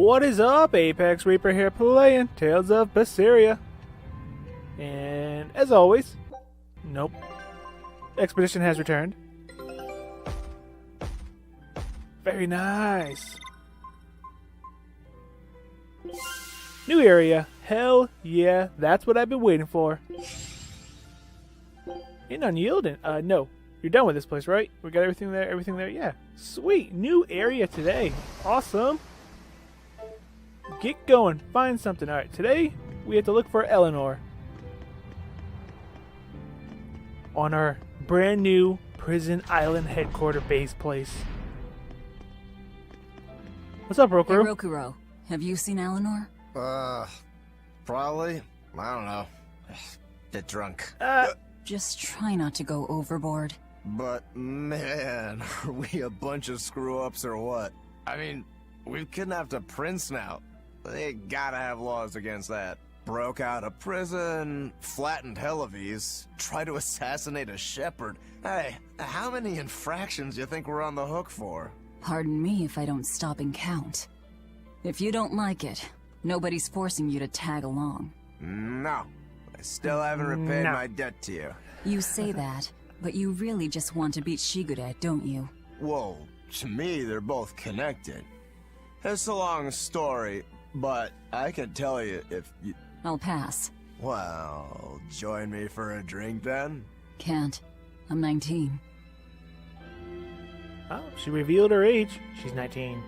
What is up? ApexReaper here playing Tales of Berseria. And as always, nope. Expedition has returned. Very nice. New area. Hell yeah, that's what I've been waiting for. Ain't unyielding. No. You're done with this place, right? We got everything there? Yeah. Sweet. New area today. Awesome. Get going. Find something. Alright, today we have to look for Eleanor. On our brand new prison island headquarter base place. What's up, Rokuro? Hey, Rokuro. Have you seen Eleanor? Probably. I don't know. Get drunk. Just try not to go overboard. But man, are we a bunch of screw-ups or what? I mean, we've kidnapped a prince now. They gotta have laws against that. Broke out of prison, flattened Helives, tried to assassinate a shepherd. Hey, how many infractions do you think we're on the hook for? Pardon me if I don't stop and count. If you don't like it, nobody's forcing you to tag along. No. I still haven't repaid my debt to you. You say that, but you really just want to beat Shigure, don't you? Whoa, to me, they're both connected. It's a long story, but I can tell you if you... I'll pass. Well, join me for a drink then? Can't. I'm 19. Oh, she revealed her age. She's 19.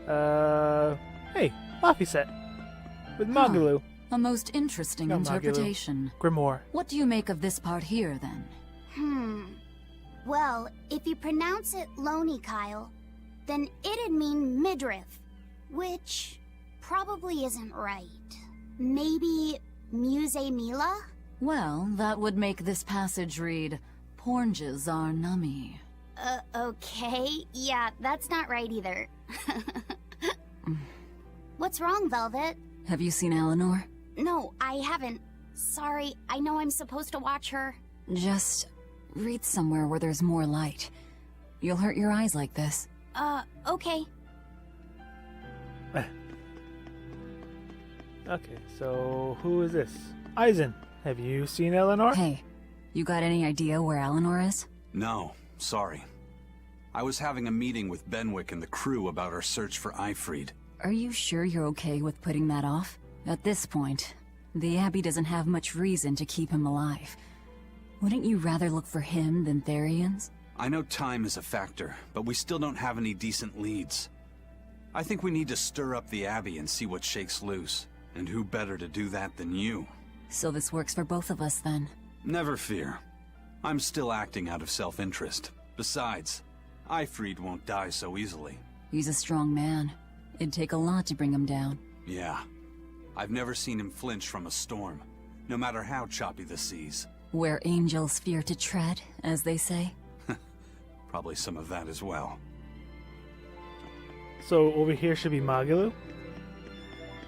Hey, Laffy set. With Magalu. A most interesting interpretation. Grimoire. What do you make of this part here, then? Well, if you pronounce it Loney Kyle, then it'd mean midriff, which probably isn't right. Maybe Muse Mila? Well, that would make this passage read, Pornges are nummy. Okay. Yeah, that's not right either. What's wrong, Velvet? Have you seen Eleanor? No, I haven't. Sorry, I know I'm supposed to watch her. Just read somewhere where there's more light. You'll hurt your eyes like this. Okay. Okay, so who is this? Eisen. Have you seen Eleanor? Hey, you got any idea where Eleanor is? No, sorry. I was having a meeting with Benwick and the crew about our search for Ifried. Are you sure you're okay with putting that off? At this point, the Abbey doesn't have much reason to keep him alive. Wouldn't you rather look for him than Therians? I know time is a factor, but we still don't have any decent leads. I think we need to stir up the Abbey and see what shakes loose. And who better to do that than you? So this works for both of us, then? Never fear. I'm still acting out of self-interest. Besides, Ifried won't die so easily. He's a strong man. It'd take a lot to bring him down. Yeah. I've never seen him flinch from a storm, no matter how choppy the seas. Where angels fear to tread, as they say. Probably some of that as well. So over here should be Magalu?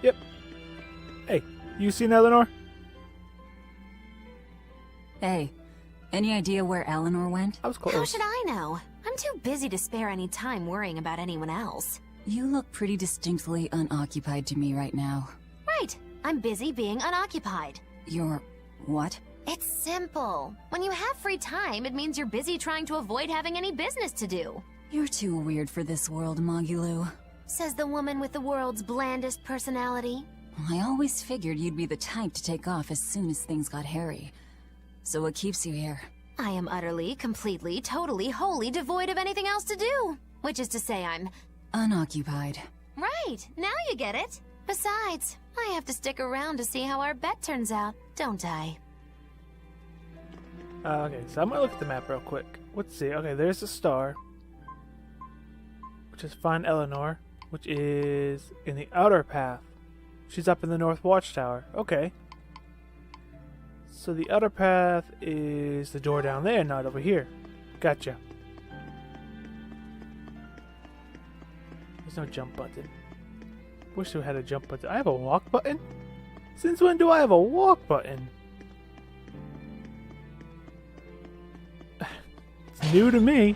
Yep. Hey, you seen Eleanor? Hey, any idea where Eleanor went? I was close. How should I know? I'm too busy to spare any time worrying about anyone else. You look pretty distinctly unoccupied to me right now. Right. I'm busy being unoccupied. You're... what? It's simple. When you have free time, it means you're busy trying to avoid having any business to do. You're too weird for this world, Magulu. Says the woman with the world's blandest personality. I always figured you'd be the type to take off as soon as things got hairy. So what keeps you here? I am utterly, completely, totally, wholly devoid of anything else to do. Which is to say I'm... unoccupied. Right, now you get it. Besides, I have to stick around to see how our bet turns out, don't I? Okay, so I'm gonna look at the map real quick. Let's see. Okay, there's the star, which is find Eleanor, which is in the outer path. She's up in the North Watchtower. Okay. So the outer path is the door down there, not over here. Gotcha. There's no jump button. Wish we had a jump button. I have a walk button? Since when do I have a walk button? It's new to me.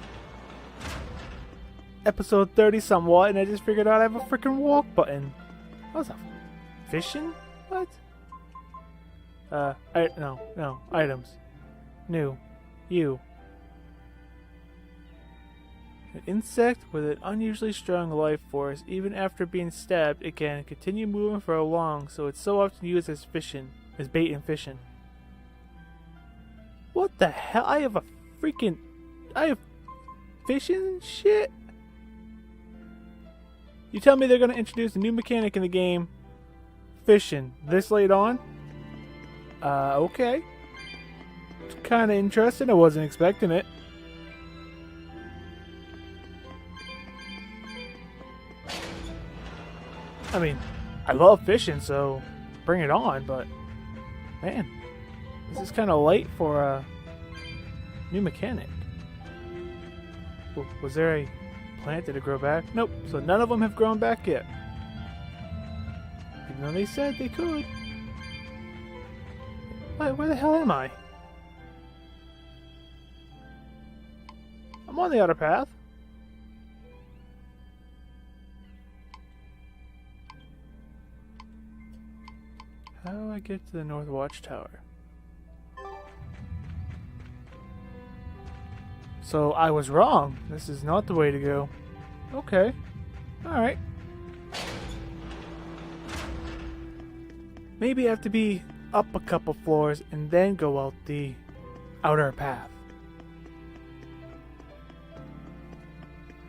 episode 30 somewhat, and I just figured out I have a freaking walk button. What's that? Fishing? What? No. Items. New. You. An insect with an unusually strong life force. Even after being stabbed, it can continue moving for a long, so it's so often used as bait in fishing. What the hell? I have fishing shit? You tell me they're gonna introduce a new mechanic in the game. Fishing. This late on? Okay. It's kinda interesting. I wasn't expecting it. I mean, I love fishing, so bring it on, but man, this is kind of late for a new mechanic. Was there a plant? Did it grow back? Nope, so none of them have grown back yet. Even though they said they could. Where the hell am I? I'm on the outer path. How do I get to the North Watchtower? So I was wrong. This is not the way to go. Okay. Alright. Maybe I have to be up a couple floors and then go out the outer path.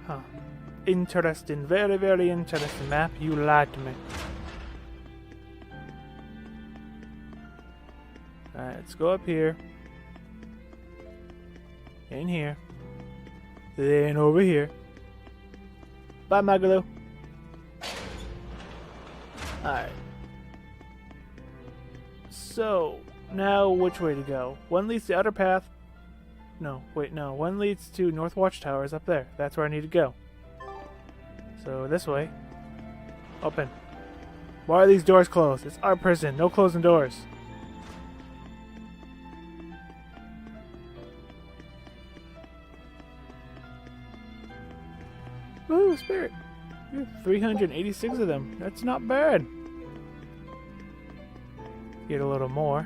Huh. Interesting. Very, very interesting map. You lied to me. Alright, let's go up here. In here. Then over here. Bye, Magalu. Alright. So, now which way to go? One leads to the outer path. No, wait, no. One leads to North Watchtower is up there. That's where I need to go. So, this way. Open. Why are these doors closed? It's our prison. No closing doors. Ooh, spirit. 386 of them. That's not bad. Get a little more.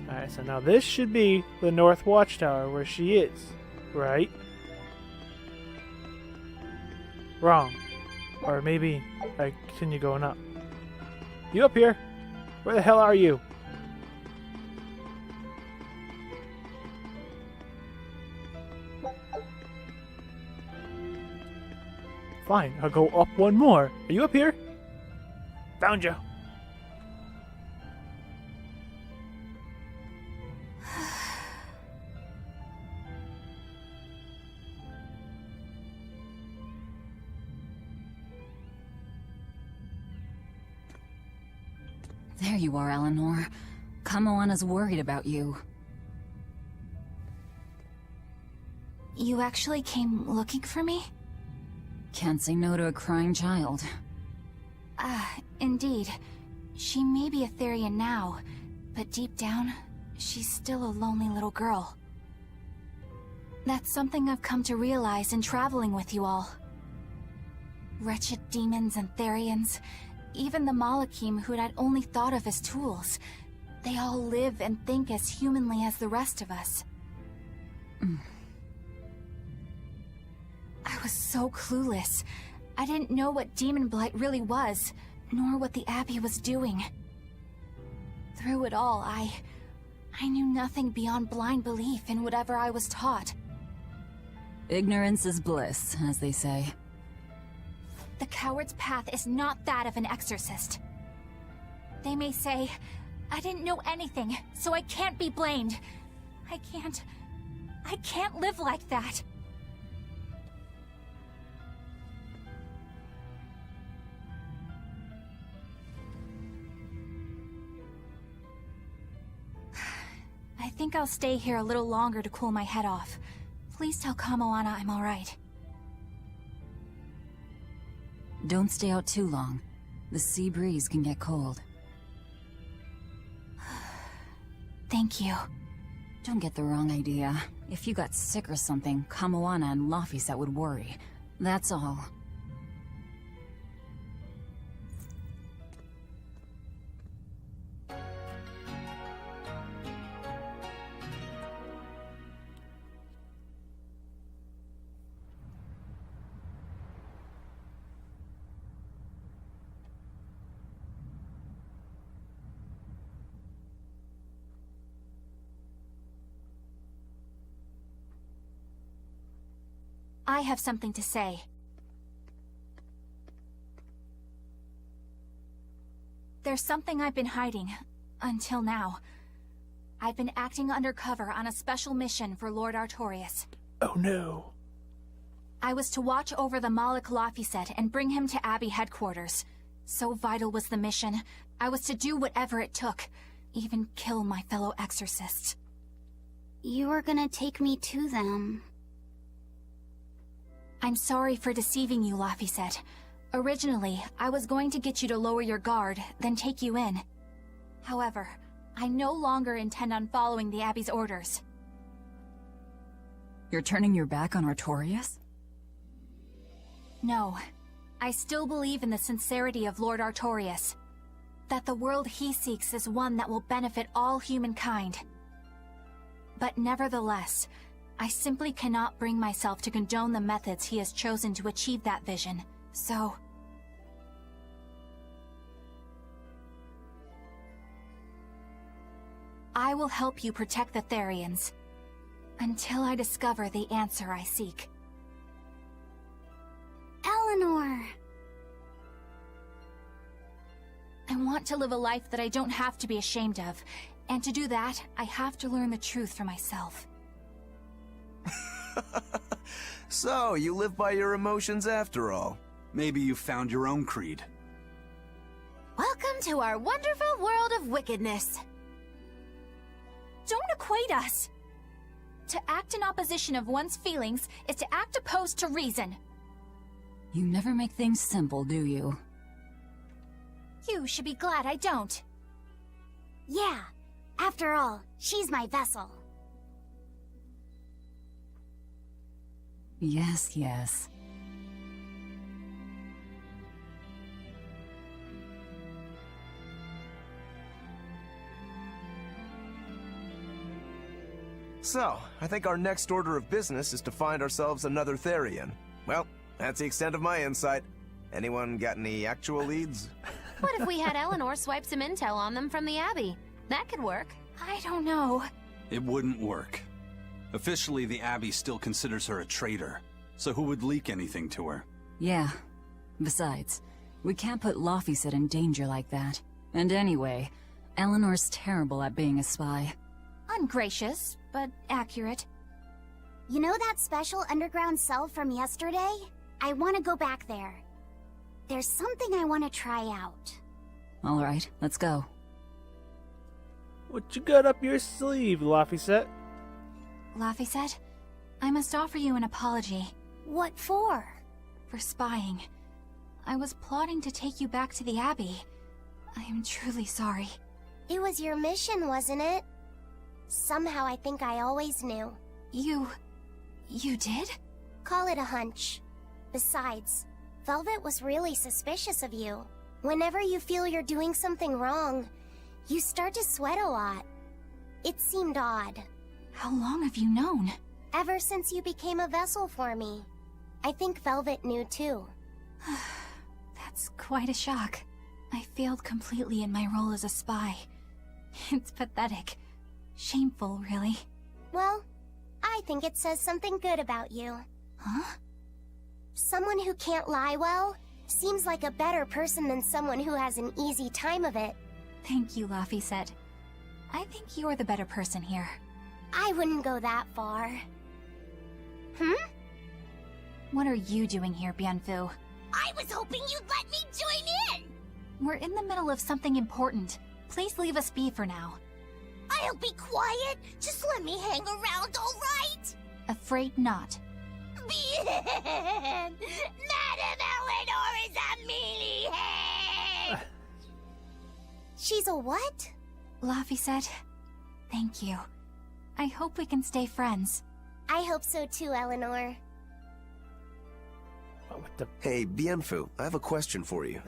Alright, so now this should be the North Watchtower where she is, right? Wrong. Or maybe I continue going up. You up here? Where the hell are you? Fine, I'll go up one more. Are you up here? Found you. There you are, Eleanor. Kamoana's worried about you. You actually came looking for me? Can't say no to a crying child. Indeed. She may be a Therian now, but deep down, she's still a lonely little girl. That's something I've come to realize in traveling with you all. Wretched demons and Therians, even the Malakim who'd I'd only thought of as tools, they all live and think as humanly as the rest of us. I was so clueless. I didn't know what demon blight really was, nor what the Abbey was doing. Through it all, I knew nothing beyond blind belief in whatever I was taught. Ignorance is bliss, as they say. The coward's path is not that of an exorcist. They may say, I didn't know anything, so I can't be blamed. I can't live like that. I think I'll stay here a little longer to cool my head off. Please tell Kamoana I'm alright. Don't stay out too long. The sea breeze can get cold. Thank you. Don't get the wrong idea. If you got sick or something, Kamoana and Laphicet would worry. That's all. I have something to say. There's something I've been hiding, until now. I've been acting undercover on a special mission for Lord Artorias. Oh no. I was to watch over the Malik Laphicet and bring him to Abbey headquarters. So vital was the mission, I was to do whatever it took, even kill my fellow exorcists. You were gonna take me to them. I'm sorry for deceiving you, Laphicet. Originally, I was going to get you to lower your guard, then take you in. However, I no longer intend on following the Abbey's orders. You're turning your back on Artorias? No. I still believe in the sincerity of Lord Artorias. That the world he seeks is one that will benefit all humankind. But nevertheless, I simply cannot bring myself to condone the methods he has chosen to achieve that vision, so... I will help you protect the Therians, until I discover the answer I seek. Eleanor! I want to live a life that I don't have to be ashamed of, and to do that, I have to learn the truth for myself. So, you live by your emotions after all. Maybe you found your own creed. Welcome to our wonderful world of wickedness. Don't equate us. To act in opposition of one's feelings is to act opposed to reason. You never make things simple, do you? You should be glad I don't. Yeah, after all, she's my vessel. Yes, yes. So, I think our next order of business is to find ourselves another Therian. Well, that's the extent of my insight. Anyone got any actual leads? What if we had Eleanor swipe some intel on them from the Abbey? That could work. I don't know. It wouldn't work. Officially, the Abbey still considers her a traitor. So who would leak anything to her? Yeah. Besides, we can't put Laphicet in danger like that. And anyway, Eleanor's terrible at being a spy. Ungracious, but accurate. You know that special underground cell from yesterday? I want to go back there. There's something I want to try out. Alright, let's go. What you got up your sleeve, Laphicet? Laphicet, I must offer you an apology. What for? For spying. I was plotting to take you back to the Abbey. I am truly sorry. It was your mission, wasn't it? Somehow I think I always knew. You did? Call it a hunch. Besides, Velvet was really suspicious of you. Whenever you feel you're doing something wrong, you start to sweat a lot. It seemed odd. How long have you known? Ever since you became a vessel for me. I think Velvet knew too. That's quite a shock. I failed completely in my role as a spy. It's pathetic. Shameful, really. Well, I think it says something good about you. Huh? Someone who can't lie well seems like a better person than someone who has an easy time of it. Thank you, Laphicet. I think you're the better person here. I wouldn't go that far. What are you doing here, Bienfu? I was hoping you'd let me join in! We're in the middle of something important. Please leave us be for now. I'll be quiet. Just let me hang around, all right? Afraid not. Madam Eleanor is a mealyhead! She's a what? Laphicet, thank you. I hope we can stay friends. I hope so too, Eleanor. Oh, what the? Hey, Bienfu, I have a question for you.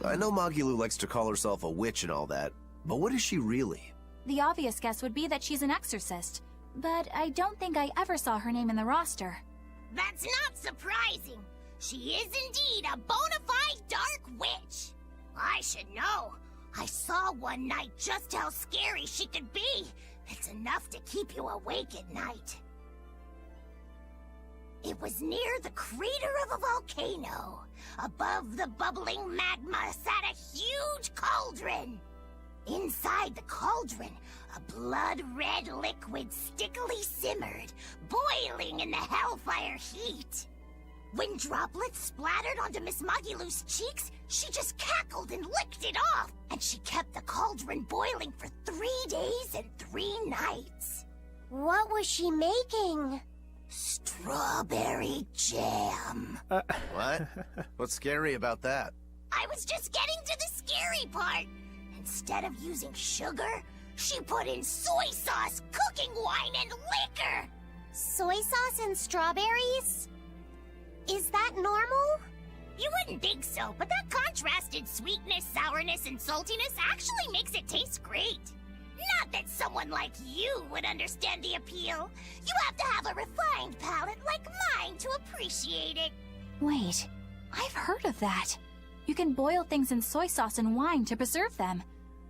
I know Magilu likes to call herself a witch and all that, but what is she really? The obvious guess would be that she's an exorcist, but I don't think I ever saw her name in the roster. That's not surprising. She is indeed a bona fide dark witch. I should know. I saw one night just how scary she could be. It's enough to keep you awake at night. It was near the crater of a volcano. Above the bubbling magma sat a huge cauldron. Inside the cauldron, a blood-red liquid stickily simmered, boiling in the hellfire heat. When droplets splattered onto Miss Magilu's cheeks, she just cackled and licked it off, and she kept the cauldron boiling for 3 days and 3 nights. What was she making? Strawberry jam. What? What's scary about that? I was just getting to the scary part. Instead of using sugar, she put in soy sauce, cooking wine, and liquor. Soy sauce and strawberries? Is that normal? You wouldn't think so, but that contrasted sweetness, sourness, and saltiness actually makes it taste great. Not that someone like you would understand the appeal. You have to have a refined palate like mine to appreciate it. Wait, I've heard of that. You can boil things in soy sauce and wine to preserve them.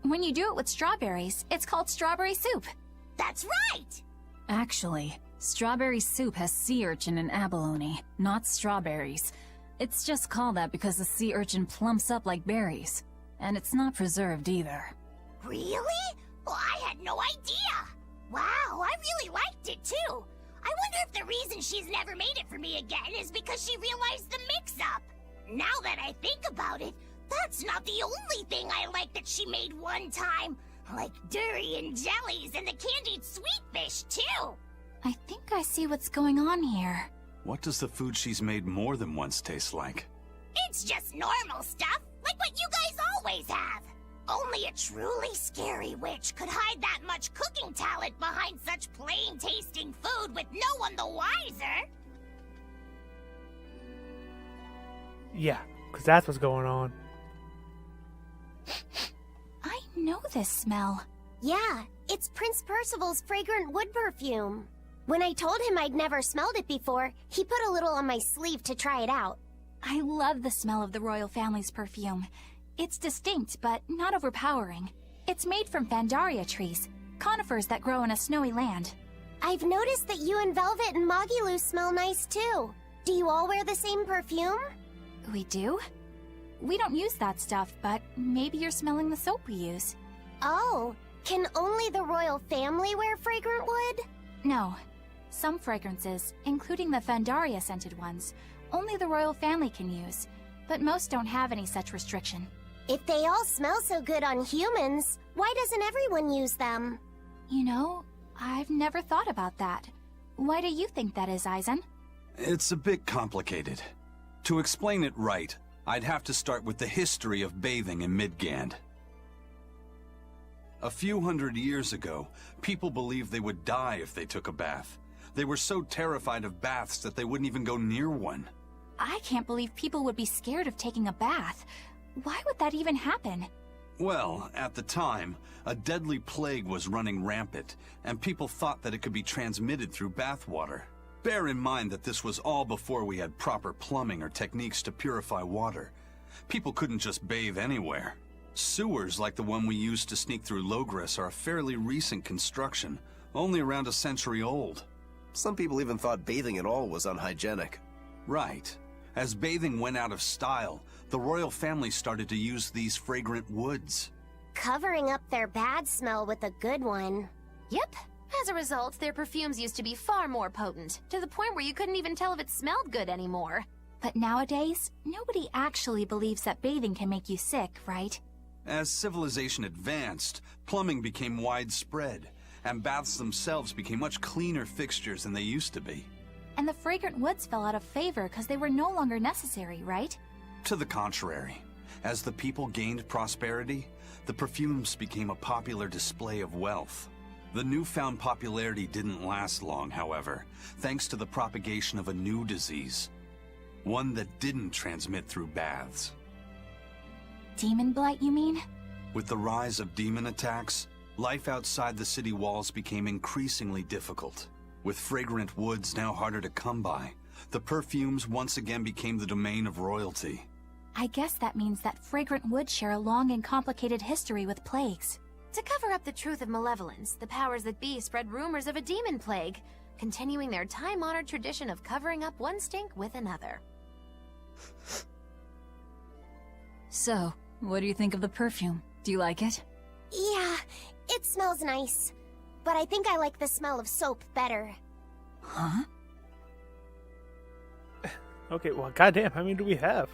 When you do it with strawberries, it's called strawberry soup. That's right! Actually, strawberry soup has sea urchin and abalone, not strawberries. It's just called that because the sea urchin plumps up like berries. And it's not preserved either. Really? Well, I had no idea. Wow, I really liked it too. I wonder if the reason she's never made it for me again is because she realized the mix-up. Now that I think about it, that's not the only thing I like that she made one time. Like durian jellies and the candied sweet fish too. I think I see what's going on here. What does the food she's made more than once taste like? It's just normal stuff, like what you guys always have. Only a truly scary witch could hide that much cooking talent behind such plain-tasting food with no one the wiser. Yeah, because that's what's going on. I know this smell. Yeah, it's Prince Percival's fragrant wood perfume. When I told him I'd never smelled it before, he put a little on my sleeve to try it out. I love the smell of the royal family's perfume. It's distinct, but not overpowering. It's made from Fandaria trees, conifers that grow in a snowy land. I've noticed that you and Velvet and Magilu smell nice too. Do you all wear the same perfume? We do? We don't use that stuff, but maybe you're smelling the soap we use. Oh, can only the royal family wear fragrant wood? No. Some fragrances, including the Fandaria scented ones, only the royal family can use, but most don't have any such restriction. If they all smell so good on humans, why doesn't everyone use them? You know, I've never thought about that. Why do you think that is, Aizen? It's a bit complicated. To explain it right, I'd have to start with the history of bathing in Midgand. A few hundred years ago, people believed they would die if they took a bath. They were so terrified of baths that they wouldn't even go near one. I can't believe people would be scared of taking a bath. Why would that even happen? Well, at the time, a deadly plague was running rampant, and people thought that it could be transmitted through bathwater. Bear in mind that this was all before we had proper plumbing or techniques to purify water. People couldn't just bathe anywhere. Sewers like the one we used to sneak through Logres are a fairly recent construction, only around a century old. Some people even thought bathing at all was unhygienic. Right. As bathing went out of style, the royal family started to use these fragrant woods. Covering up their bad smell with a good one. Yep. As a result, their perfumes used to be far more potent, to the point where you couldn't even tell if it smelled good anymore. But nowadays, nobody actually believes that bathing can make you sick, right? As civilization advanced, plumbing became widespread, and baths themselves became much cleaner fixtures than they used to be. And the fragrant woods fell out of favor because they were no longer necessary, right? To the contrary. As the people gained prosperity, the perfumes became a popular display of wealth. The newfound popularity didn't last long, however, thanks to the propagation of a new disease. One that didn't transmit through baths. Demon blight, you mean? With the rise of demon attacks, life outside the city walls became increasingly difficult. With fragrant woods now harder to come by, the perfumes once again became the domain of royalty. I guess that means that fragrant woods share a long and complicated history with plagues. To cover up the truth of malevolence, the powers that be spread rumors of a demon plague, continuing their time-honored tradition of covering up one stink with another. So, what do you think of the perfume? Do you like it? Yeah, it smells nice. But I think I like the smell of soap better. Huh? Okay, well, goddamn, how many do we have?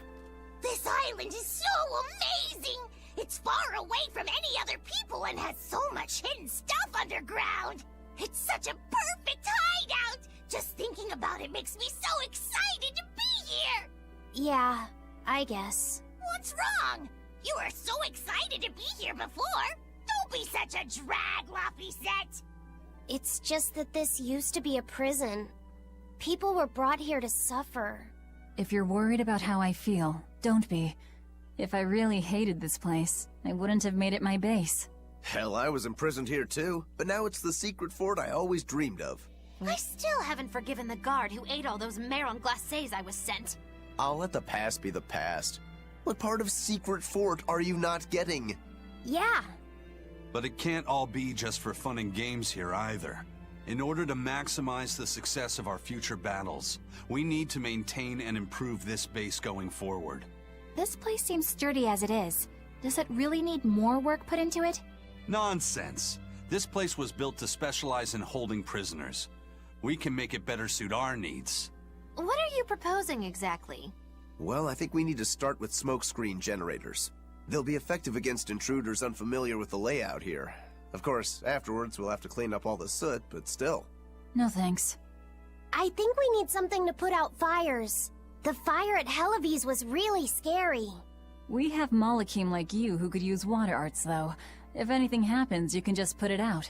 This island is so amazing! It's far away from any other people and has so much hidden stuff underground! It's such a perfect hideout! Just thinking about it makes me so excited to be here! Yeah, I guess. What's wrong? You were so excited to be here before! Don't be such a drag, Laphicet! It's just that this used to be a prison. People were brought here to suffer. If you're worried about how I feel, don't be. If I really hated this place, I wouldn't have made it my base. Hell, I was imprisoned here too, but now it's the secret fort I always dreamed of. I still haven't forgiven the guard who ate all those marron glacés I was sent. I'll let the past be the past. What part of secret fort are you not getting? Yeah. But it can't all be just for fun and games here either. In order to maximize the success of our future battles, we need to maintain and improve this base going forward. This place seems sturdy as it is. Does it really need more work put into it? Nonsense. This place was built to specialize in holding prisoners. We can make it better suit our needs. What are you proposing exactly? Well, I think we need to start with smokescreen generators. They'll be effective against intruders unfamiliar with the layout here. Of course, afterwards we'll have to clean up all the soot, but still. No thanks. I think we need something to put out fires. The fire at Helavi's was really scary. We have Molekim like you who could use water arts, though. If anything happens, you can just put it out.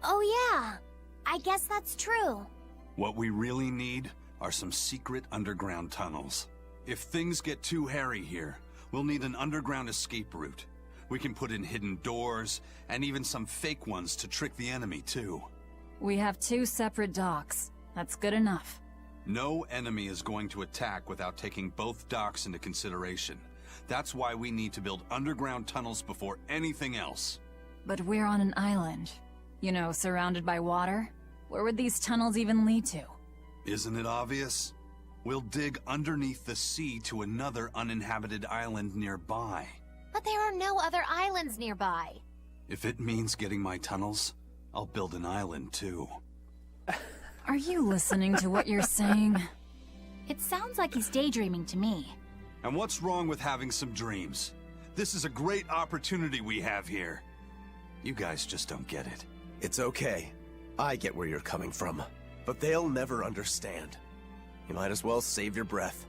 Oh yeah, I guess that's true. What we really need are some secret underground tunnels. If things get too hairy here, we'll need an underground escape route. We can put in hidden doors, and even some fake ones to trick the enemy, too. We have 2 separate docks. That's good enough. No enemy is going to attack without taking both docks into consideration. That's why we need to build underground tunnels before anything else. But we're on an island. You know, surrounded by water. Where would these tunnels even lead to? Isn't it obvious? We'll dig underneath the sea to another uninhabited island nearby. But there are no other islands nearby. If it means getting my tunnels, I'll build an island too. Are you listening to what you're saying? It sounds like he's daydreaming to me. And what's wrong with having some dreams? This is a great opportunity we have here. You guys just don't get it. It's okay. I get where you're coming from. But they'll never understand. You might as well save your breath.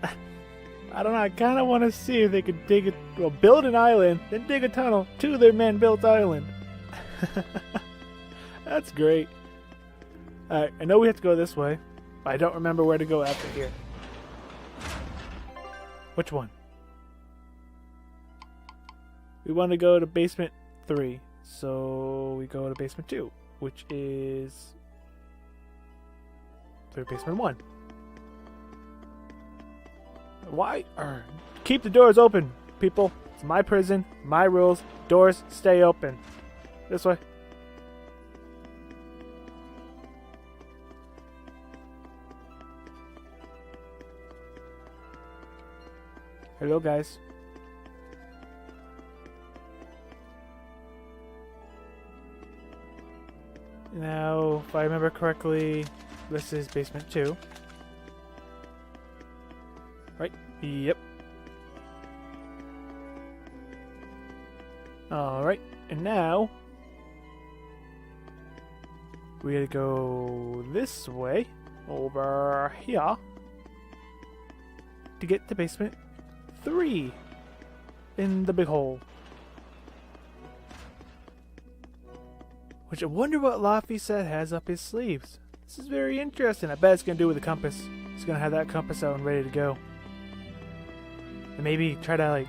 I don't know, I kind of want to see if they could build an island, then dig a tunnel to their man-built island. That's great. Alright, I know we have to go this way, but I don't remember where to go after here. Which one? We want to go to basement 3, so we go to basement 2, which is basement 1. Why? Keep the doors open, people. It's my prison, my rules. Doors stay open. This way. Hello, guys. Now, if I remember correctly, this is basement 2. Right? Yep. Alright, and now we gotta go this way, over here, to get to basement 3 in the big hole. Which I wonder what Laphicet has up his sleeves. This is very interesting. I bet it's going to do with the compass. He's going to have that compass out and ready to go. And maybe try to, like,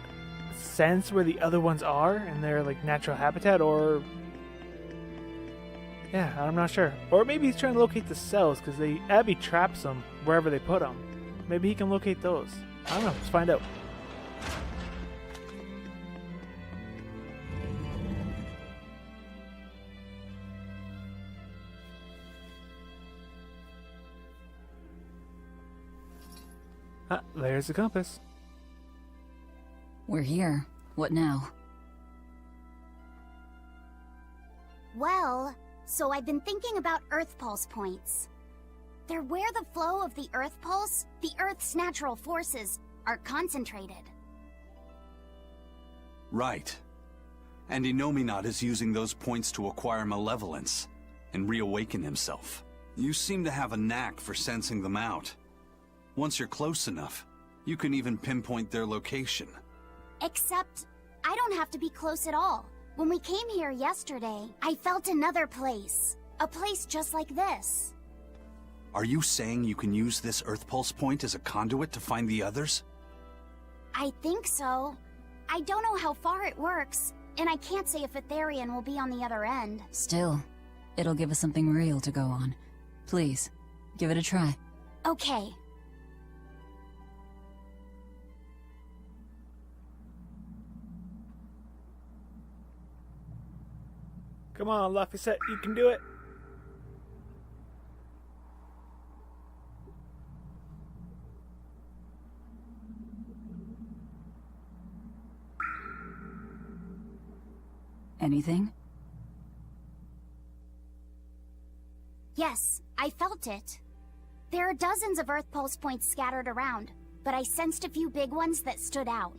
sense where the other ones are in their, like, natural habitat, or... Yeah, I'm not sure. Or maybe he's trying to locate the cells, because Abby traps them wherever they put them. Maybe he can locate those. I don't know. Let's find out. Ah, there's the compass. We're here. What now? Well, so I've been thinking about Earth Pulse points. They're where the flow of the Earth Pulse, the Earth's natural forces, are concentrated. Right. And Inomata is using those points to acquire malevolence and reawaken himself. You seem to have a knack for sensing them out. Once you're close enough, you can even pinpoint their location. Except, I don't have to be close at all. When we came here yesterday, I felt another place. A place just like this. Are you saying you can use this Earth Pulse point as a conduit to find the others? I think so. I don't know how far it works, and I can't say if a Therian will be on the other end. Still, it'll give us something real to go on. Please, give it a try. Okay. Come on, Laphicet, you can do it. Anything? Yes, I felt it. There are dozens of Earth Pulse points scattered around, but I sensed a few big ones that stood out.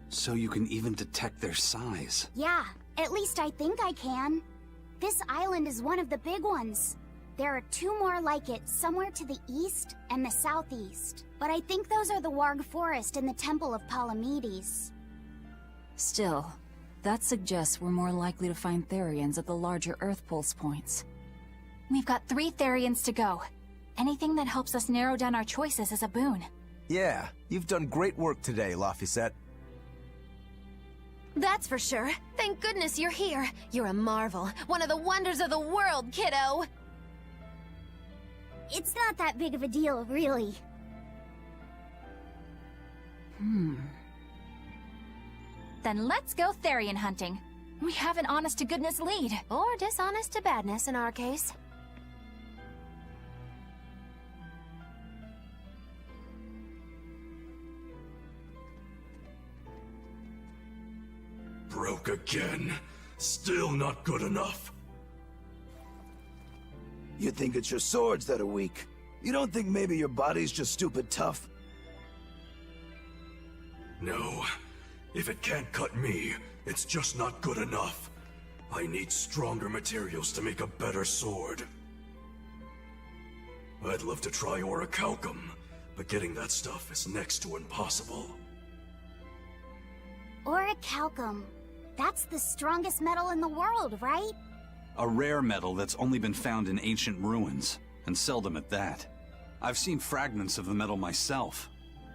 So you can even detect their size. Yeah, at least I think I can. This island is one of the big ones. There are two more like it somewhere to the east and the southeast. But I think those are the Warg Forest and the Temple of Palamedes. Still, that suggests we're more likely to find Therians at the larger Earth Pulse points. We've got 3 Therians to go. Anything that helps us narrow down our choices is a boon. Yeah, you've done great work today, Laphicet. That's for sure. Thank goodness you're here. You're a marvel. One of the wonders of the world, kiddo. It's not that big of a deal, really. Then let's go Therian hunting. We have an honest-to-goodness lead. Or dishonest to badness in our case. Broke again. Still not good enough. You think it's your swords that are weak? You don't think maybe your body's just stupid tough? No. If it can't cut me, it's just not good enough. I need stronger materials to make a better sword. I'd love to try orichalcum, but getting that stuff is next to impossible. Orichalcum. That's the strongest metal in the world, right? A rare metal that's only been found in ancient ruins, and seldom at that. I've seen fragments of the metal myself,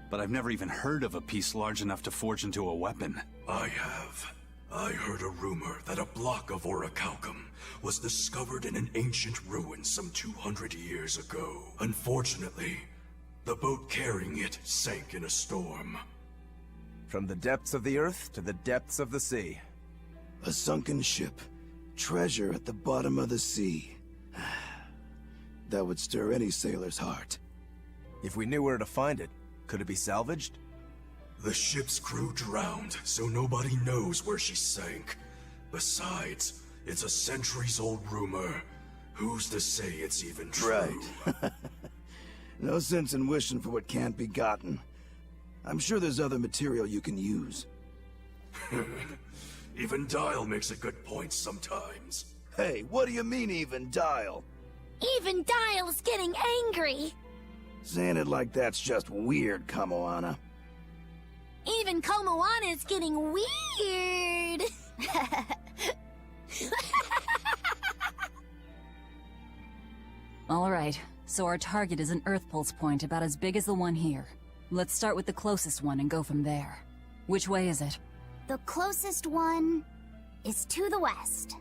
but I've never even heard of a piece large enough to forge into a weapon. I have. I heard a rumor that a block of orichalcum was discovered in an ancient ruin some 200 years ago. Unfortunately, the boat carrying it sank in a storm. From the depths of the earth to the depths of the sea. A sunken ship. Treasure at the bottom of the sea. That would stir any sailor's heart. If we knew where to find it, could it be salvaged? The ship's crew drowned, so nobody knows where she sank. Besides, it's a centuries-old rumor. Who's to say it's even true? Right. No sense in wishing for what can't be gotten. I'm sure there's other material you can use. Even Dial makes a good point sometimes. Hey, what do you mean, even Dial? Even Dial's getting angry. Saying it like that's just weird, Kamoana. Even Komoana's getting weird. Alright, so our target is an Earth Pulse point about as big as the one here. Let's start with the closest one and go from there. Which way is it? The closest one is to the west.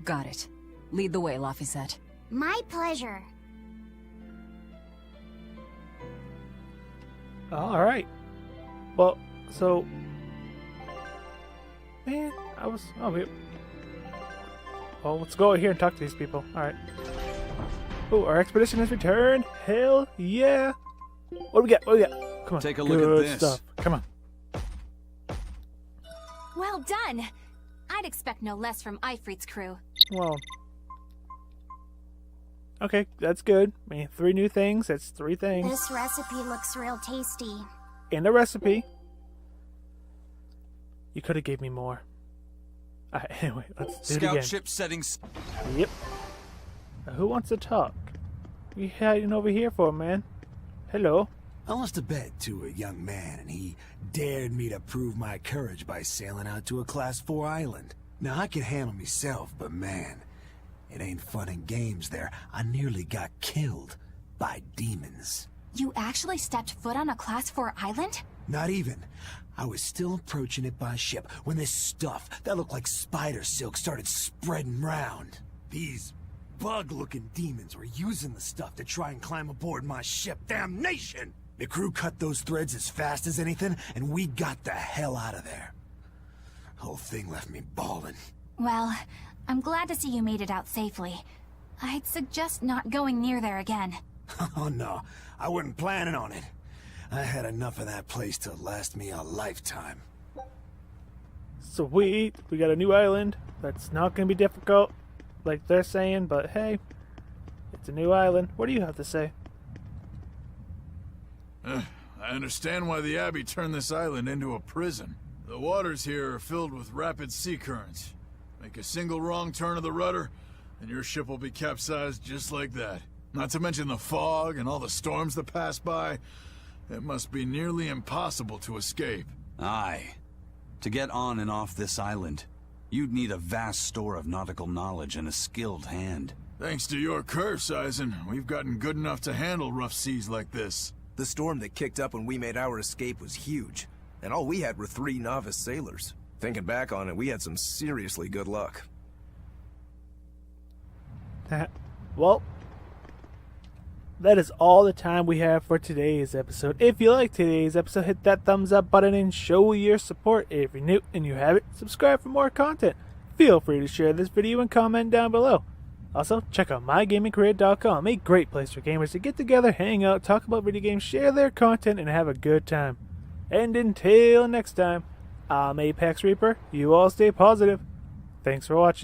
Got it. Lead the way, Laphicet. My pleasure. Alright. Well, so... Man, I was... Oh, wait. Well, let's go over here and talk to these people. Alright. Oh, our expedition has returned. Hell yeah. What do we got? What do we got? Come on. Take a look Good at this. stuff. Come on. Well done! I'd expect no less from Ifrit's crew. Well... Okay, that's good. I mean, 3 new things. That's 3 things. This recipe looks real tasty. In the recipe. You could have gave me more. Alright, anyway, let's do it again. Scout ship settings. Yep. Now, who wants to talk? What you hiding over here for, man? Hello. I lost a bet to a young man, and he dared me to prove my courage by sailing out to a Class 4 island. Now, I can handle myself, but man, it ain't fun and games there. I nearly got killed by demons. You actually stepped foot on a Class 4 island? Not even. I was still approaching it by ship when this stuff that looked like spider silk started spreading round. These bug-looking demons were using the stuff to try and climb aboard my ship. Damnation! The crew cut those threads as fast as anything, and we got the hell out of there. Whole thing left me bawling. Well, I'm glad to see you made it out safely. I'd suggest not going near there again. Oh no, I wasn't planning on it. I had enough of that place to last me a lifetime. Sweet. We got a new island. That's not going to be difficult, like they're saying, but hey, it's a new island. What do you have to say? I understand why the Abbey turned this island into a prison. The waters here are filled with rapid sea currents. Make a single wrong turn of the rudder, and your ship will be capsized just like that. Not to mention the fog and all the storms that pass by. It must be nearly impossible to escape. Aye. To get on and off this island, you'd need a vast store of nautical knowledge and a skilled hand. Thanks to your curse, Eisen, we've gotten good enough to handle rough seas like this. The storm that kicked up when we made our escape was huge, and all we had were 3 novice sailors. Thinking back on it, we had some seriously good luck. Well, that is all the time we have for today's episode. If you like today's episode, hit that thumbs up button and show your support. If you're new and you haven't, subscribe for more content. Feel free to share this video and comment down below. Also, check out mygamingcareer.com, a great place for gamers to get together, hang out, talk about video games, share their content, and have a good time. And until next time, I'm ApexReaper. You all stay positive. Thanks for watching.